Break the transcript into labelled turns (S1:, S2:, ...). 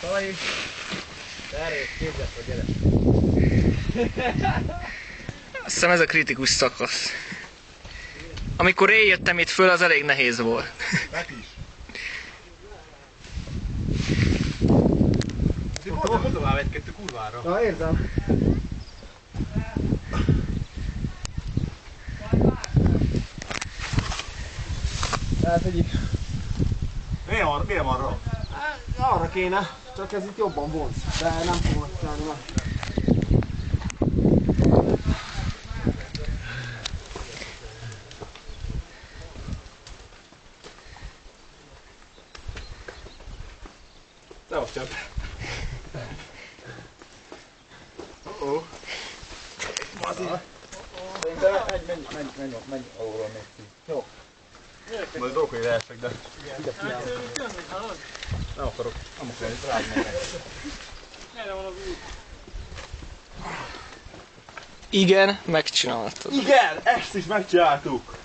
S1: Szalai! Erre képzett, hogy gyere!
S2: Azt hiszem ez a kritikus szakasz. Amikor én jöttem itt föl, az elég nehéz volt.
S1: Meg is!
S3: Mondom tovább egy-kettő kurvára.
S1: Na, érzem! Hát, hogy így...
S3: Milyen van rá?
S1: Arra kéne, csak ez itt jobban vonz, de nem fogom tenni meg.
S3: Ne most csönd.
S1: Menj alulról még ki. Jó.
S3: Majd dolgok, hogy leesek, de... Nem akarok rágni.
S4: Merre van az út?
S2: Igen, megcsináltad.
S3: Igen, ezt is megcsináltuk!